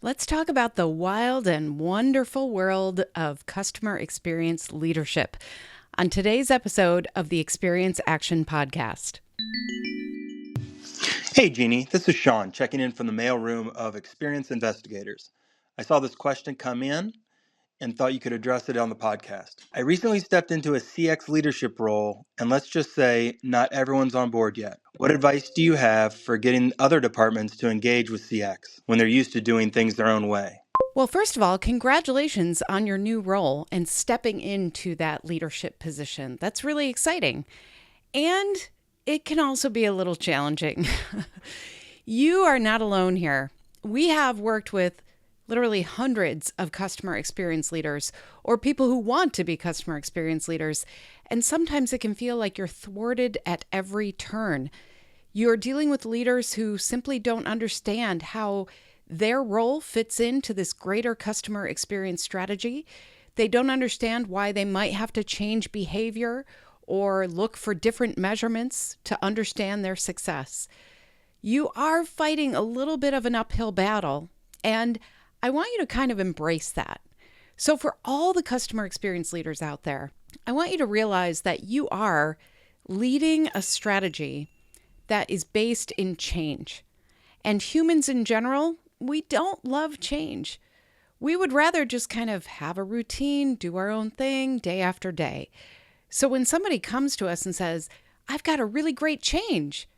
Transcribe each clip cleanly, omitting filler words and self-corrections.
Let's talk about the wild and wonderful world of customer experience leadership on today's episode of the Experience Action Podcast. Hey, Jeannie, this is Sean checking in from the mailroom of Experience Investigators. I saw this question come in and thought you could address it on the podcast. I recently stepped into a CX leadership role, and let's just say not everyone's on board yet. What advice do you have for getting other departments to engage with CX when they're used to doing things their own way? Well, first of all, congratulations on your new role and stepping into that leadership position. That's really exciting. And it can also be a little challenging. You are not alone here. We have worked with literally hundreds of customer experience leaders or people who want to be customer experience leaders. And sometimes it can feel like you're thwarted at every turn. You're dealing with leaders who simply don't understand how their role fits into this greater customer experience strategy. They don't understand why they might have to change behavior or look for different measurements to understand their success. You are fighting a little bit of an uphill battle, and I want you to kind of embrace that. So for all the customer experience leaders out there, I want you to realize that you are leading a strategy that is based in change. And humans in general, we don't love change. We would rather just kind of have a routine, do our own thing day after day. So when somebody comes to us and says, I've got a really great change,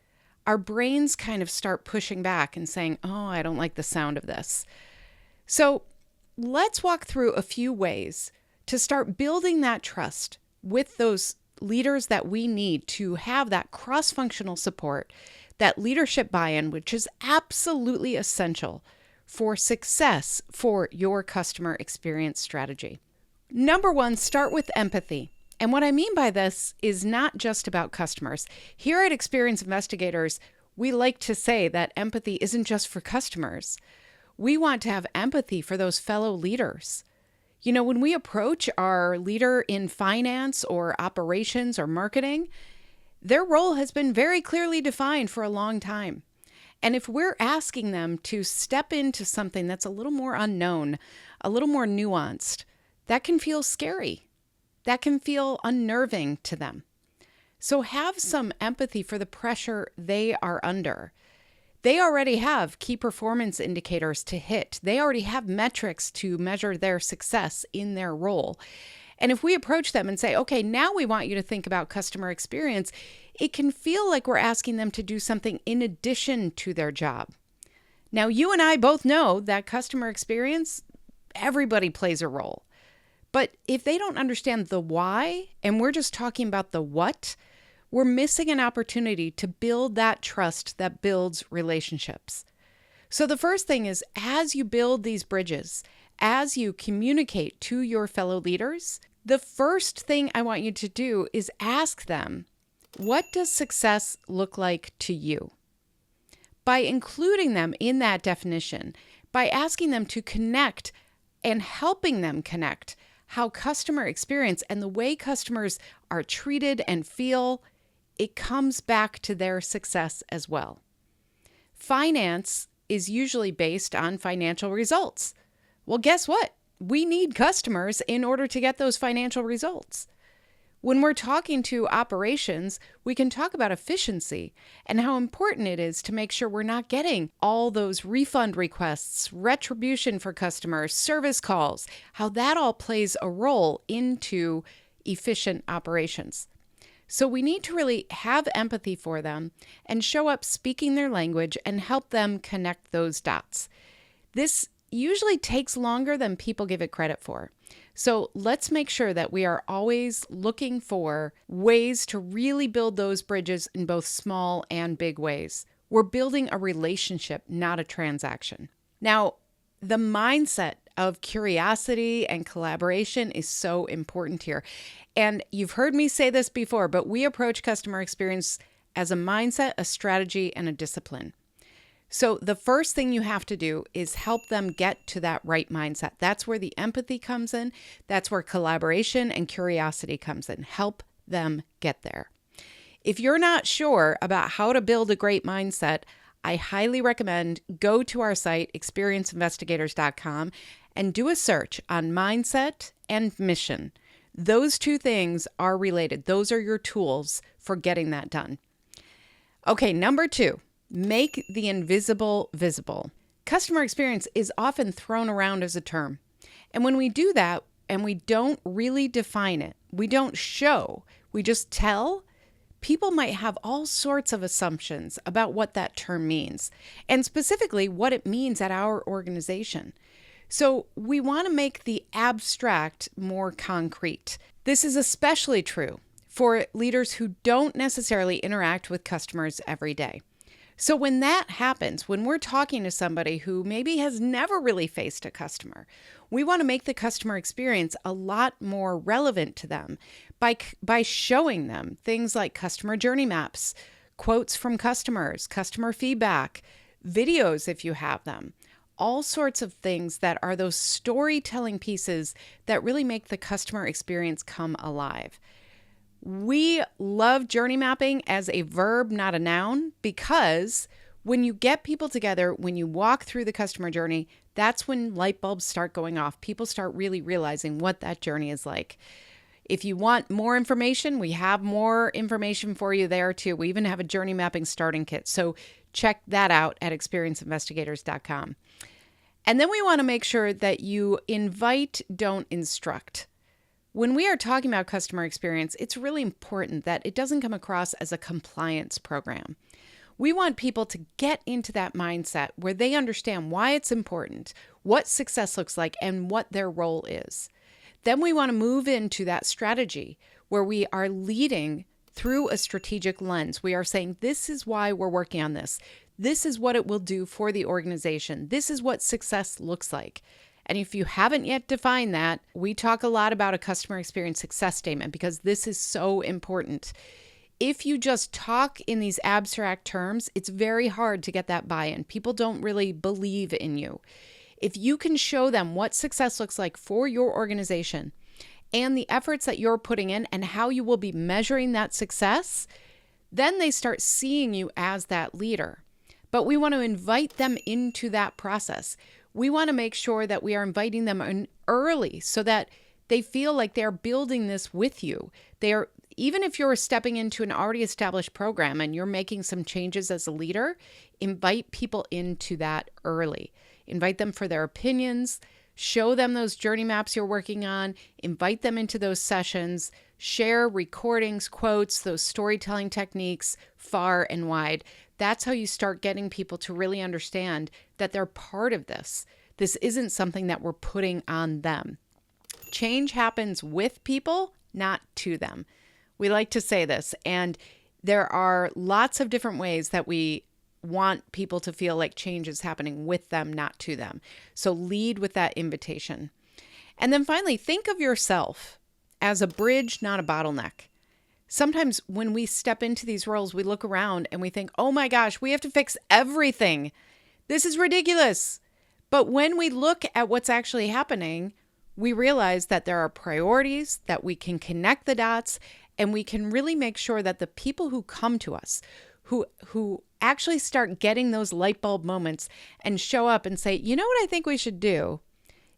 our brains kind of start pushing back and saying, oh, I don't like the sound of this. So let's walk through a few ways to start building that trust with those leaders that we need to have that cross-functional support, that leadership buy-in, which is absolutely essential for success for your customer experience strategy. Number one, start with empathy. And what I mean by this is not just about customers. Here at Experience Investigators, we like to say that empathy isn't just for customers. We want to have empathy for those fellow leaders. You know, when we approach our leader in finance or operations or marketing, their role has been very clearly defined for a long time. And if we're asking them to step into something that's a little more unknown, a little more nuanced, that can feel scary. That can feel unnerving to them. So have some empathy for the pressure they are under. They already have key performance indicators to hit. They already have metrics to measure their success in their role. And if we approach them and say, okay, now we want you to think about customer experience, it can feel like we're asking them to do something in addition to their job. Now, you and I both know that customer experience, everybody plays a role. But if they don't understand the why, and we're just talking about the what, we're missing an opportunity to build that trust that builds relationships. So the first thing is, as you build these bridges, as you communicate to your fellow leaders, the first thing I want you to do is ask them, what does success look like to you? By including them in that definition, by asking them to connect and helping them connect how customer experience and the way customers are treated and feel, it comes back to their success as well. Finance is usually based on financial results. Well, guess what? We need customers in order to get those financial results. When we're talking to operations, we can talk about efficiency and how important it is to make sure we're not getting all those refund requests, retribution for customers, service calls, how that all plays a role into efficient operations. So we need to really have empathy for them and show up speaking their language and help them connect those dots. This usually takes longer than people give it credit for. So let's make sure that we are always looking for ways to really build those bridges in both small and big ways. We're building a relationship, not a transaction. Now, the mindset of curiosity and collaboration is so important here. And you've heard me say this before, but we approach customer experience as a mindset, a strategy, and a discipline. So the first thing you have to do is help them get to that right mindset. That's where the empathy comes in. That's where collaboration and curiosity comes in. Help them get there. If you're not sure about how to build a great mindset, I highly recommend go to our site, experienceinvestigators.com, and do a search on mindset and mission. Those two things are related. Those are your tools for getting that done. Okay, number 2, make the invisible visible. Customer experience is often thrown around as a term. And when we do that and we don't really define it, we don't show, we just tell, people might have all sorts of assumptions about what that term means, and specifically what it means at our organization. So we want to make the abstract more concrete. This is especially true for leaders who don't necessarily interact with customers every day. So when that happens, when we're talking to somebody who maybe has never really faced a customer, we want to make the customer experience a lot more relevant to them by showing them things like customer journey maps, quotes from customers, customer feedback, videos if you have them, all sorts of things that are those storytelling pieces that really make the customer experience come alive. We love journey mapping as a verb, not a noun, because when you get people together, when you walk through the customer journey, that's when light bulbs start going off. People start really realizing what that journey is like. If you want more information, we have more information for you there too. We even have a journey mapping starting kit. So check that out at experienceinvestigators.com. And then we want to make sure that you invite, don't instruct. When we are talking about customer experience, it's really important that it doesn't come across as a compliance program. We want people to get into that mindset where they understand why it's important, what success looks like, and what their role is. Then we want to move into that strategy where we are leading through a strategic lens. We are saying, this is why we're working on this. This is what it will do for the organization. This is what success looks like. And if you haven't yet defined that, we talk a lot about a customer experience success statement because this is so important. If you just talk in these abstract terms, it's very hard to get that buy-in. People don't really believe in you. If you can show them what success looks like for your organization and the efforts that you're putting in and how you will be measuring that success, then they start seeing you as that leader. But we want to invite them into that process. We want to make sure that we are inviting them in early so that they feel like they're building this with you. Even if you're stepping into an already established program and you're making some changes as a leader, invite people into that early. Invite them for their opinions, show them those journey maps you're working on, invite them into those sessions, share recordings, quotes, those storytelling techniques far and wide. That's how you start getting people to really understand that they're part of this. This isn't something that we're putting on them. Change happens with people, not to them. We like to say this, and there are lots of different ways that we want people to feel like change is happening with them, not to them. So lead with that invitation. And then finally, think of yourself as a bridge, not a bottleneck. Sometimes when we step into these roles, we look around and we think, oh my gosh, we have to fix everything. This is ridiculous. But when we look at what's actually happening, we realize that there are priorities, that we can connect the dots, and we can really make sure that the people who come to us, who actually start getting those light bulb moments and show up and say, you know what I think we should do?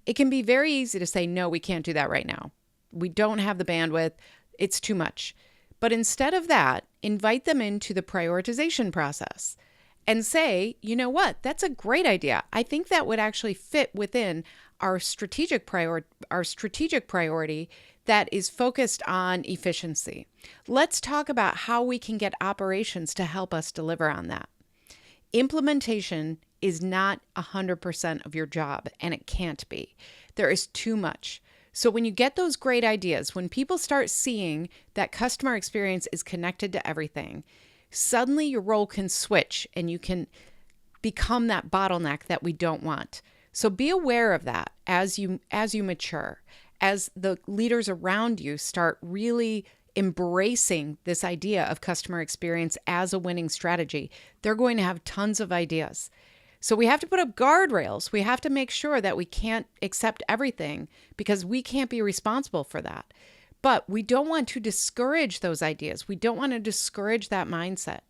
It can be very easy to say, no, we can't do that right now. We don't have the bandwidth. It's too much. But instead of that, invite them into the prioritization process and say, you know what, that's a great idea. I think that would actually fit within our strategic priority that is focused on efficiency. Let's talk about how we can get operations to help us deliver on that. Implementation is not 100% of your job, and it can't be. There is too much. So when you get those great ideas, when people start seeing that customer experience is connected to everything, suddenly your role can switch and you can become that bottleneck that we don't want. So be aware of that as you mature, as the leaders around you start really embracing this idea of customer experience as a winning strategy. They're going to have tons of ideas. So we have to put up guardrails. We have to make sure that we can't accept everything because we can't be responsible for that. But we don't want to discourage those ideas. We don't want to discourage that mindset.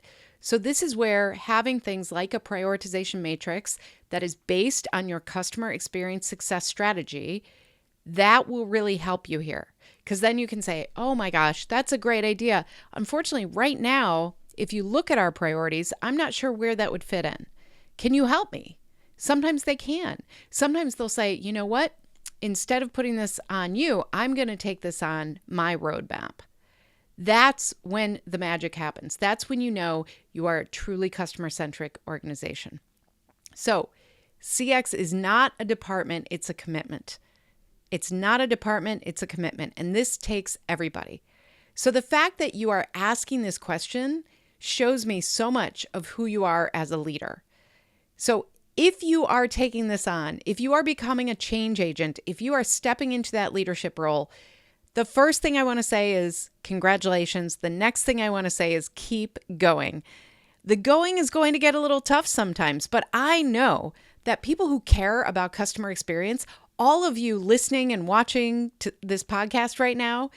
So this is where having things like a prioritization matrix that is based on your customer experience success strategy, that will really help you here. Because then you can say, oh my gosh, that's a great idea. Unfortunately, right now, if you look at our priorities, I'm not sure where that would fit in. Can you help me? Sometimes they can. Sometimes they'll say, you know what? Instead of putting this on you, I'm going to take this on my roadmap. That's when the magic happens. That's when you know you are a truly customer-centric organization. So CX is not a department, it's a commitment. It's not a department, it's a commitment. And this takes everybody. So the fact that you are asking this question shows me so much of who you are as a leader. So if you are taking this on, if you are becoming a change agent, if you are stepping into that leadership role, the first thing I want to say is congratulations. The next thing I want to say is keep going. The going is going to get a little tough sometimes, but I know that people who care about customer experience, all of you listening and watching to this podcast right now,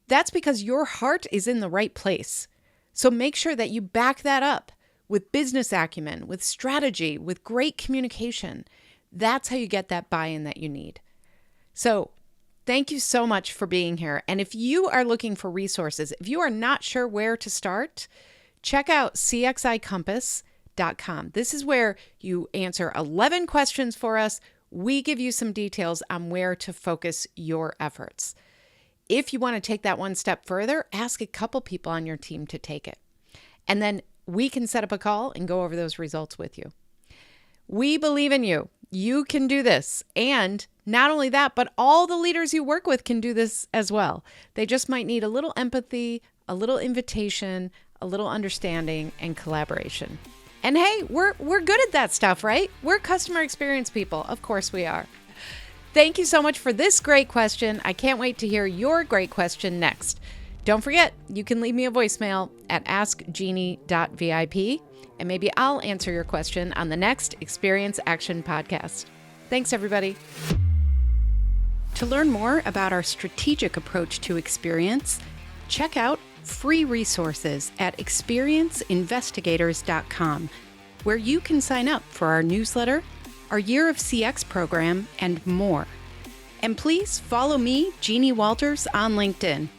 that's because your heart is in the right place. So make sure that you back that up with business acumen, with strategy, with great communication. That's how you get that buy-in that you need. So thank you so much for being here. And if you are looking for resources, if you are not sure where to start, check out cxicompass.com. This is where you answer 11 questions for us. We give you some details on where to focus your efforts. If you want to take that one step further, ask a couple people on your team to take it. And then we can set up a call and go over those results with you. We believe in you. You can do this. And not only that, but all the leaders you work with can do this as well. They just might need a little empathy, a little invitation, a little understanding, and collaboration. And hey, we're good at that stuff, right? We're customer experience people. Of course we are. Thank you so much for this great question. I can't wait to hear your great question next. Don't forget, you can leave me a voicemail at askjeannie.vip, and maybe I'll answer your question on the next Experience Action podcast. Thanks, everybody. To learn more about our strategic approach to experience, check out free resources at experienceinvestigators.com, where you can sign up for our newsletter, our Year of CX program, and more. And please follow me, Jeannie Walters, on LinkedIn.